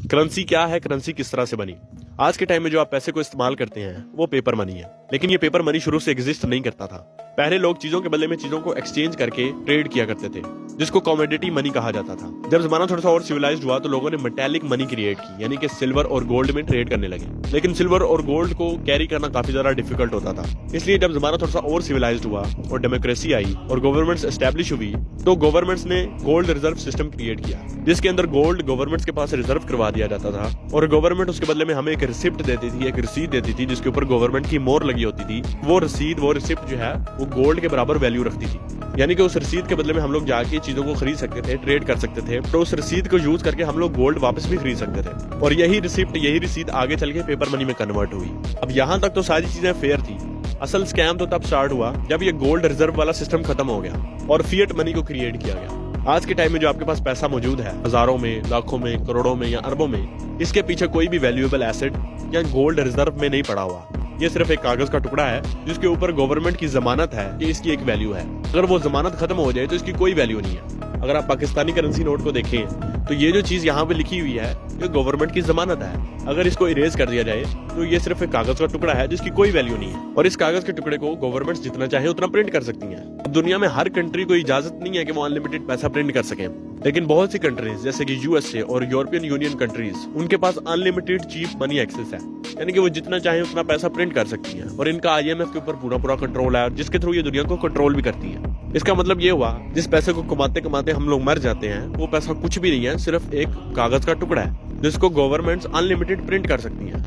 Currency क्या है, currency किस तरह से बनी। आज के टाइम में जो आप पैसे को इस्तेमाल करते हैं वो पेपर मनी है, लेकिन ये पेपर मनी शुरू से एग्जिस्ट नहीं करता था। पहले लोग चीजों के बदले में चीजों को एक्सचेंज करके ट्रेड किया करते थे, जिसको कमोडिटी मनी कहा जाता था। जब जमाना थोड़ा सा और सिविलाइज्ड हुआ तो लोगों ने मेटेलिक मनी क्रिएट की, यानी कि सिल्वर और गोल्ड में ट्रेड करने लगे। लेकिन सिल्वर और गोल्ड को कैरी करना काफी ज्यादा डिफिकल्ट होता था। इसलिए जब जमाना थोड़ा सा और सिविलाइज्ड हुआ और डेमोक्रेसी आई और गवर्नमेंट्स एस्टेब्लिश हुई तो गवर्नमेंट्स ने गोल्ड रिजर्व सिस्टम क्रिएट किया, जिसके अंदर गोल्ड गवर्नमेंट्स के पास रिजर्व करवा दिया जाता था और गवर्नमेंट उसके बदले में हमें एक रिसिप्ट देती थी, एक रसीद देती थी, जिसके ऊपर गवर्नमेंट की मोहर लगी होती थी। वो रसीद, वो रिसिप्ट जो है वो गोल्ड के बराबर वैल्यू रखती थी, यानी कि उस रसीद के बदले में हम लोग जाके चीजों को खरीद सकते थे, ट्रेड कर सकते थे। तो उस रसीद को यूज करके हम लोग गोल्ड वापस भी खरीद सकते थे और यही रिसिप्ट, यही रसीद आगे चल के पेपर मनी में कन्वर्ट हुई। अब यहाँ तक तो सारी चीजें फेयर थी। असल स्कैम तो तब स्टार्ट हुआ जब ये गोल्ड रिजर्व वाला सिस्टम खत्म हो गया और फिएट मनी को क्रिएट किया गया। आज के टाइम में जो आपके पास पैसा मौजूद है, हजारों में, लाखों में, करोड़ों में या अरबों में, इसके पीछे कोई भी वैल्यूएबल एसेट या गोल्ड रिजर्व में नहीं पड़ा हुआ। ये सिर्फ एक कागज का टुकड़ा है जिसके ऊपर गवर्नमेंट की जमानत है कि इसकी एक वैल्यू है। अगर वो जमानत खत्म हो जाए तो इसकी कोई वैल्यू नहीं है। अगर आप पाकिस्तानी करेंसी नोट को देखें तो ये जो चीज यहाँ पे लिखी हुई है ये गवर्नमेंट की जमानत है। अगर इसको इरेज कर दिया जाए तो ये सिर्फ एक कागज का टुकड़ा है जिसकी कोई वैल्यू नहीं है और इस कागज के टुकड़े को गवर्नमेंट जितना चाहे उतना प्रिंट कर सकती है। अब दुनिया में हर कंट्री को इजाजत नहीं है कि वो अनलिमिटेड पैसा प्रिंट कर सके, लेकिन बहुत सी कंट्रीज जैसे कि यूएसए और यूरोपियन यूनियन कंट्रीज, उनके पास अनलिमिटेड चीप मनी एक्सेस है, यानी कि वो जितना चाहे उतना पैसा प्रिंट कर सकती है और इनका आईएमएफ के ऊपर पूरा पूरा कंट्रोल है, जिसके थ्रू ये दुनिया को कंट्रोल भी करती है। इसका मतलब ये हुआ जिस पैसे को कमाते कमाते हम लोग मर जाते हैं वो पैसा कुछ भी नहीं है, सिर्फ एक कागज का टुकड़ा है जिसको गवर्नमेंट्स अनलिमिटेड प्रिंट कर सकती हैं।